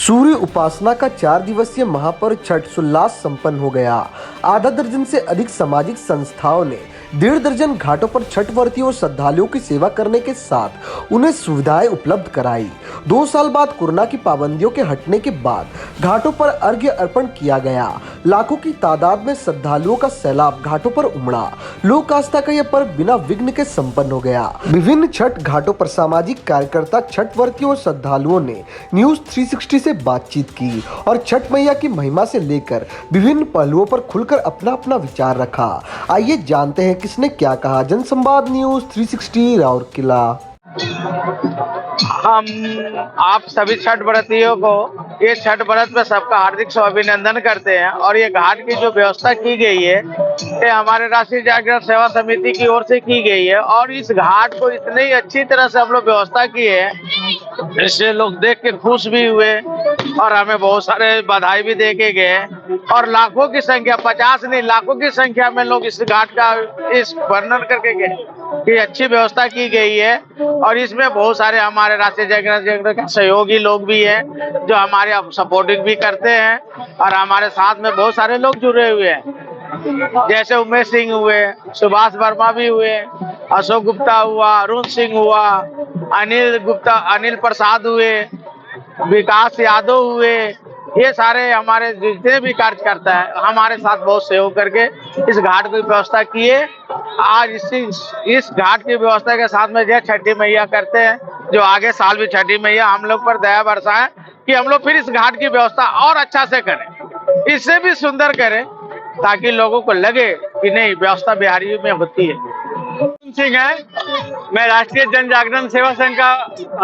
सूर्य उपासना का 4 दिवसीय महापर्व छठ उल्लास संपन्न हो गया। आधा दर्जन से अधिक सामाजिक संस्थाओं ने 1.5 दर्जन घाटों पर छठ व्रतियों और श्रद्धालुओं की सेवा करने के साथ उन्हें सुविधाएं उपलब्ध कराई। 2 साल बाद कोरोना की पाबंदियों के हटने के बाद घाटों पर अर्घ्य अर्पण किया गया। लाखों की तादाद में श्रद्धालुओं का सैलाब घाटों पर उमड़ा। लोक आस्था का यह पर्व बिना विघ्न के संपन्न हो गया। विभिन्न छठ घाटों पर सामाजिक कार्यकर्ता, छठ व्रतियों और श्रद्धालुओं ने न्यूज 360 से बातचीत की और छठ मैया की महिमा से लेकर विभिन्न पहलुओं पर खुलकर अपना अपना विचार रखा। आइए जानते हैं किसने क्या कहा। जनसंवाद न्यूज 360 राउरकेला। हम आप सभी छठ व्रतियों को ये छठ व्रत में सबका हार्दिक अभिनंदन करते हैं। और ये घाट की जो व्यवस्था की गई है ये हमारे राष्ट्रीय जागरण सेवा समिति की ओर से की गई है। और इस घाट को इतनी अच्छी तरह से हम लोग व्यवस्था की है, इससे लोग देख के खुश भी हुए और हमें बहुत सारे बधाई भी दे के गए। और लाखों की संख्या, 50 नहीं लाखों की संख्या में लोग इस घाट का इस वर्णन करके गए कि अच्छी व्यवस्था की गई है। और इसमें बहुत सारे हमारे राष्ट्रीय जागरण के सहयोगी लोग भी हैं जो हमारे सपोर्टिंग भी करते हैं। और हमारे साथ में बहुत सारे लोग जुड़े हुए हैं, जैसे उमेश सिंह हुए, सुभाष वर्मा भी हुए, अशोक गुप्ता हुआ, अरुण सिंह हुआ, अनिल गुप्ता, अनिल प्रसाद हुए, विकास यादव हुए। ये सारे हमारे जितने भी कार्यकर्ता है हमारे साथ बहुत सहयोग करके इस घाट की व्यवस्था किए। आज इस घाट की व्यवस्था के साथ में जय छठी मैया करते हैं, जो आगे साल भी छठी मैया हम लोग पर दया बरसाए कि हम लोग फिर इस घाट की व्यवस्था और अच्छा से करें, इससे भी सुंदर करें, ताकि लोगों को लगे कि नहीं व्यवस्था बिहारी में होती है। सिंह है, मैं राष्ट्रीय जन जागरण सेवा संघ का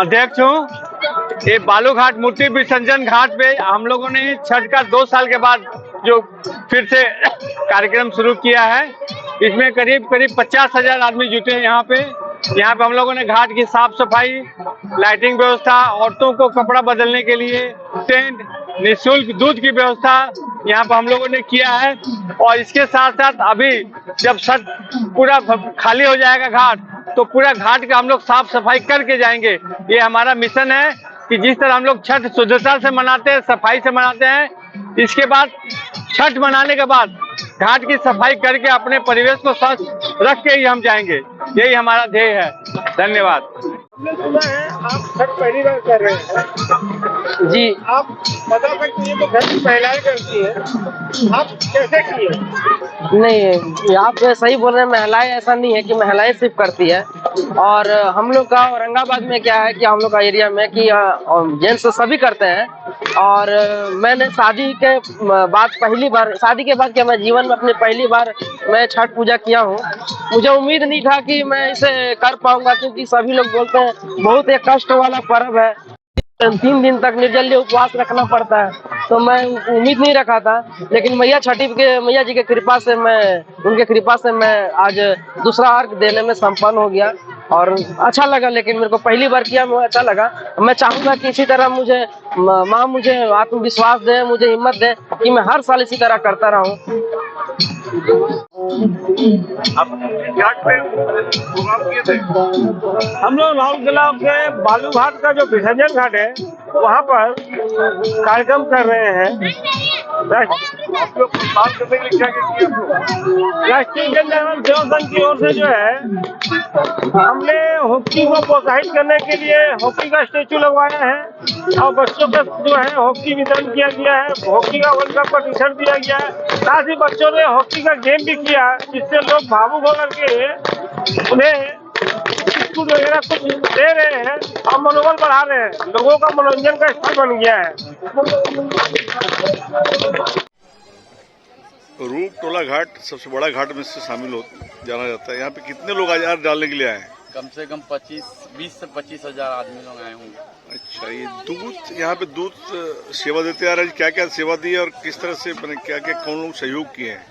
अध्यक्ष हूँ। ये बालूघाट मूर्ति विसर्जन घाट पे हम लोगों ने छठ का 2 साल के बाद जो फिर से कार्यक्रम शुरू किया है, इसमें करीब 50,000 आदमी जुटे हैं। यहाँ पे हम लोगों ने घाट की साफ सफाई, लाइटिंग व्यवस्था, औरतों को कपड़ा बदलने के लिए टेंट, निःशुल्क दूध की व्यवस्था यहाँ पर हम लोगों ने किया है। और इसके साथ साथ अभी जब छठ पूरा खाली हो जाएगा घाट, तो पूरा घाट का हम लोग साफ सफाई करके जाएंगे। ये हमारा मिशन है कि जिस तरह हम लोग छठ शुद्धता से मनाते हैं, सफाई से मनाते हैं, इसके बाद छठ मनाने के बाद घाट की सफाई करके अपने परिवेश को स्वच्छ रख के ही हम जाएंगे। यही हमारा ध्येय है। धन्यवाद। आप छठ पहली बार कर रहे हैं जी, आप बता सकती हैं तो घर की महिलाएं करती है, आप कैसे किए? नहीं, आप सही बोल रहे हैं। महिलाएं, ऐसा नहीं है कि महिलाएं सिर्फ करती है। और हम लोग का औरंगाबाद में क्या है कि हम लोग का एरिया में कि जेंट्स सभी करते हैं। और मैंने शादी के बाद पहली बार, शादी के बाद क्या मैं जीवन में अपनी पहली बार मैं छठ पूजा किया हूँ। मुझे उम्मीद नहीं था कि मैं इसे कर पाऊंगा, क्योंकि सभी लोग बोलते हैं बहुत एक कष्ट वाला पर्व है, 3 दिन तक निर्जल्य उपवास रखना पड़ता है, तो मैं उम्मीद नहीं रखा था। लेकिन मैया जी के कृपा से उनके कृपा से मैं आज दूसरा अर्घ देने में संपन्न हो गया और अच्छा लगा। लेकिन मेरे को पहली बार किया, मुझे अच्छा लगा। मैं चाहूंगा कि इसी तरह माँ मुझे आत्मविश्वास दे, मुझे हिम्मत दे कि मैं हर साल इसी तरह करता रहूं। घाट पे प्रोग्राम किए थे हम लोग राउरकेला के बालूघाट का जो विसर्जन घाट है वहाँ पर कार्यक्रम कर रहे हैं। राष्ट्रीय जन जागरण सेवा संघ की ओर से जो है हमने हॉकी को प्रोत्साहित करने के लिए हॉकी का स्टेचू लगवाया है और बच्चों का जो है हॉकी वितरण किया गया है। हॉकी का वर्ल्ड कप का टी शर्ट दिया गया है, साथ ही बच्चों ने हॉकी का गेम भी किया, जिससे लोग भावुक होकर के उन्हें बिस्कुट वगैरह कुछ दे रहे हैं और मनोबल बढ़ा रहे हैं। लोगों का मनोरंजन का स्थल बन गया है। रूप टोला घाट सबसे बड़ा घाट में से शामिल जाना जाता है। यहाँ पे कितने लोग आज डालने के लिए आए हैं? कम से कम 20 से 25,000 आदमी लोग आए होंगे। अच्छा, ये दूध, यहाँ पे दूध सेवा देते आ रहे हैं, क्या क्या सेवा दी है और किस तरह से क्या क्या कौन लोग सहयोग किए हैं?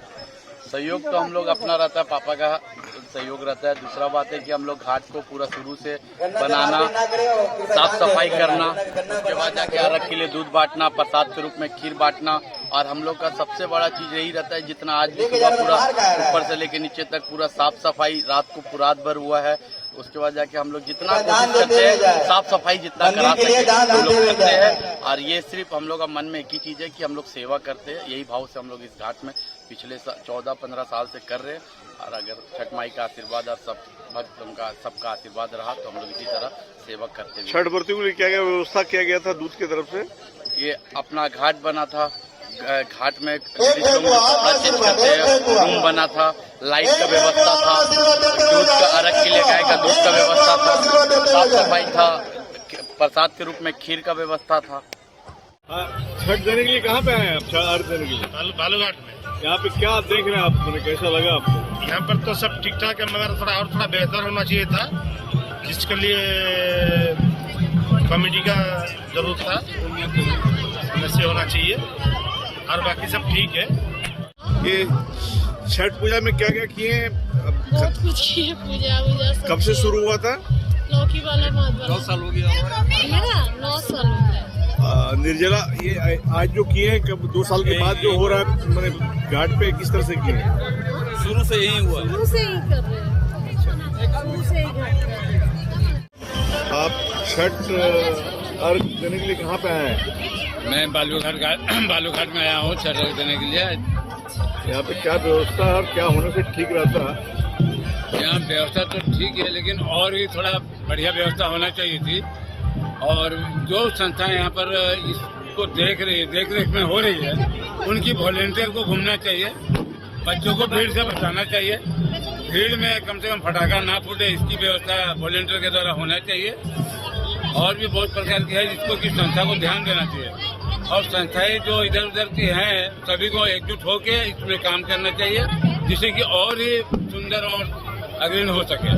सहयोग तो हम लोग अपना रहता है, पापा का सहयोग रहता है। दूसरा बात है कि हम लोग घाट को पूरा शुरू से बनाना, साफ सफाई करना, उसके बाद जाके अर्घ के लिए दूध बांटना, प्रसाद के रूप में खीर बांटना। और हम लोग का सबसे बड़ा चीज यही रहता है, जितना आज भी सुबह पूरा ऊपर से लेके नीचे तक पूरा साफ सफाई रात को पूरा भर हुआ है। उसके बाद जाके हम लोग जितना कोशिश करते हैं साफ सफाई जितना करा सके हम लोग करते हैं। और ये सिर्फ हम लोग का मन में एक ही चीज़ है कि हम लोग सेवा करते हैं, यही भाव से हम लोग इस घाट में पिछले 14-15 साल से कर रहे हैं। और अगर छठ माई का आशीर्वाद और सब भक्तों का सबका आशीर्वाद रहा तो हम लोग इसी तरह सेवा करते हैं। छठ व्रतियों के लिए क्या क्या व्यवस्था किया गया था दूध की तरफ से? ये अपना घाट बना था, घाट में कपड़ा चेंज करते हैं, रूम बना था, लाइट का व्यवस्था था, दूध का अर्घ के लिए गाय का दूध का व्यवस्था था, साफ सफाई था, प्रसाद के रूप में खीर का व्यवस्था था। छठ देने के लिए कहाँ पे आए हैं आप? अर्घ देने के लिए बालूघाट में। यहाँ पे क्या देख रहे हैं आप? मैंने कैसा लगा आपको? यहाँ पर तो सब ठीक ठाक है, मगर थोड़ा बेहतर होना चाहिए था, जिसके लिए कमेटी का जरूरत था, वैसे होना चाहिए। और बाकी सब ठीक है। ये छठ पूजा में क्या क्या किए हैं? बहुत कुछ किए, पूजा कब से शुरू हुआ था? लौकी वाला भात वाला 9 साल हो गया मेरा 9 साल हो गया। निर्जला ये आज जो किए हैं, कब 2 साल के बाद जो हो रहा है, मैंने घाट पे किस तरह से किए हैं? शुरू से यही हुआ, शुरू से ही कर रहे हैं, शुरू से ही घाट पे। आप छठ अर्घ देने के लिए कहाँ पे आए हैं? मैं बालूघाट में आया हूँ छठ अर्घ देने के लिए। यहाँ पे क्या व्यवस्था है और क्या होने से ठीक रहता है? यहाँ व्यवस्था तो ठीक है, लेकिन और भी थोड़ा बढ़िया व्यवस्था होना चाहिए थी। और जो संस्थाएं यहाँ पर इसको देख रेख में हो रही है, उनकी वॉलेंटियर को घूमना चाहिए, बच्चों को भीड़ से बचाना चाहिए, भीड़ में कम से कम फटाखा ना फूटे, इसकी व्यवस्था वॉलेंटियर के द्वारा होना चाहिए। और भी बहुत प्रकार की है जिसको कि संस्था को ध्यान देना चाहिए। और संस्थाएं जो इधर उधर की हैं, सभी को एकजुट होकर इसमें काम करना चाहिए, जिससे कि और ही सुंदर और अग्रणी हो सके।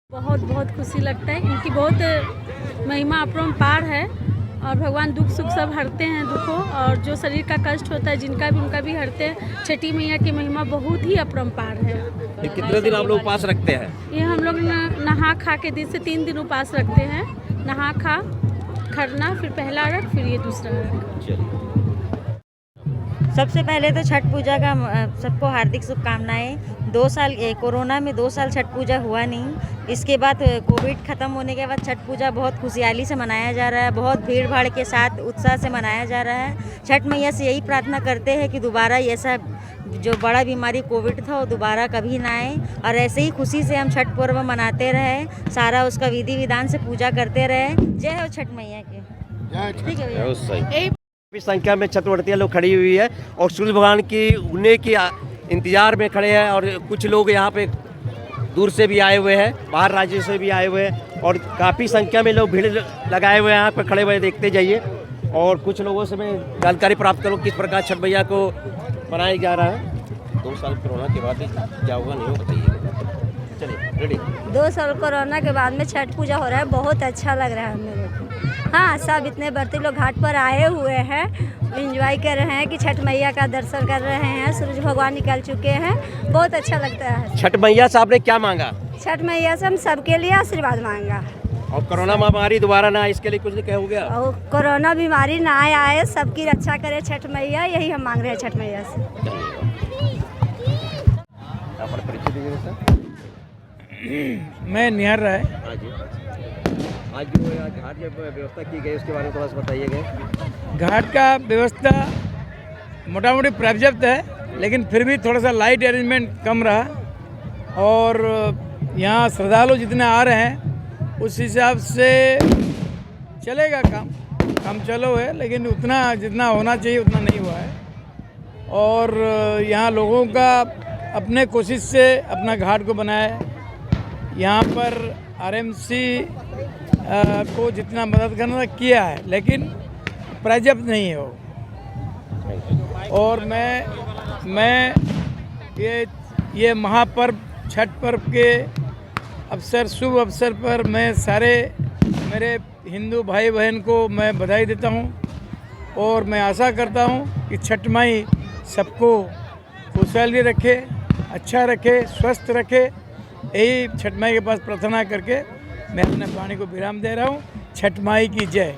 बहुत बहुत खुशी लगता है, इनकी बहुत महिमा अपरंपार है और भगवान दुख सुख सब हरते हैं दुखों, और जो शरीर का कष्ट होता है जिनका भी उनका भी हरते हैं। छठी मैया की महिमा बहुत ही अपरंपार है। कितने दिन आप लोग उपास रखते हैं? ये हम लोग नहा खा के दिन से 3 दिन उपास रखते हैं। नहा खा, खरना, फिर पहला अर्घ, फिर ये दूसरा अर्घ। सबसे पहले तो छठ पूजा का सबको हार्दिक शुभकामनाएं। 2 साल कोरोना में 2 साल छठ पूजा हुआ नहीं, इसके बाद कोविड ख़त्म होने के बाद छठ पूजा बहुत खुशहाली से मनाया जा रहा है, बहुत भीड़ भाड़ के साथ उत्साह से मनाया जा रहा है। छठ मैया से यही प्रार्थना करते हैं कि दोबारा ऐसा जो बड़ा बीमारी कोविड था वो दोबारा कभी ना आए, और ऐसे ही खुशी से हम छठ पर्व मनाते रहे, सारा उसका विधि विधान से पूजा करते रहे। जय हो छठ मैया की। ठीक है भैया। संख्या में छठ व्रतियाँ लोग खड़ी हुई है और सूर्य भगवान की उगने की इंतजार में खड़े हैं। और कुछ लोग यहाँ पे दूर से भी आए हुए हैं, बाहर राज्यों से भी आए हुए हैं, और काफ़ी संख्या में लोग भीड़ लगाए हुए हैं यहाँ पर खड़े हुए। देखते जाइए और कुछ लोगों से मैं जानकारी प्राप्त करूँ किस प्रकार छठ मैया को मनाया जा रहा है। 2 साल कोरोना के बाद क्या होगा नहीं होगा बताइए। चलिए रेडी। 2 साल कोरोना के बाद में छठ पूजा हो रहा है, बहुत अच्छा लग रहा है मेरे को। हाँ, सब इतने व्रती लोग घाट पर आए हुए हैं, एंजॉय कर रहे हैं कि छठ मैया का दर्शन कर रहे हैं। सूरज भगवान निकल चुके हैं, बहुत अच्छा लगता है। छठ मैया साहब ने क्या मांगा? छठ मैया से हम सबके लिए आशीर्वाद मांगा, और कोरोना महामारी दोबारा ना आए इसके लिए कुछ नहीं कहा गया। और कोरोना बीमारी ना आए, सबकी रक्षा करे छठ मैया, यही हम मांग रहे हैं छठ मैया से। मैं निहार रहा है। आज जो घाट में व्यवस्था की गई उसके बारे में थोड़ा सा बताइएगा। घाट का व्यवस्था मोटा मोटी पर्याप्त है, लेकिन फिर भी थोड़ा सा लाइट अरेंजमेंट कम रहा, और यहाँ श्रद्धालु जितने आ रहे हैं उस हिसाब से चलेगा काम चलो है, लेकिन उतना जितना होना चाहिए उतना नहीं हुआ है। और यहाँ लोगों का अपने कोशिश से अपना घाट को बनाया। यहाँ पर आरएमसी को जितना मदद करना किया है, लेकिन पर्याप्त नहीं है वो। और मैं ये महापर्व छठ पर्व के शुभ अवसर पर मैं सारे मेरे हिंदू भाई बहन को मैं बधाई देता हूँ, और मैं आशा करता हूँ कि छठ माई सबको खुशहाली रखे, अच्छा रखे, स्वस्थ रखे। यही छठ माई के पास प्रार्थना करके मैं अपने वाणी को विराम दे रहा हूँ। छठ माई की जय।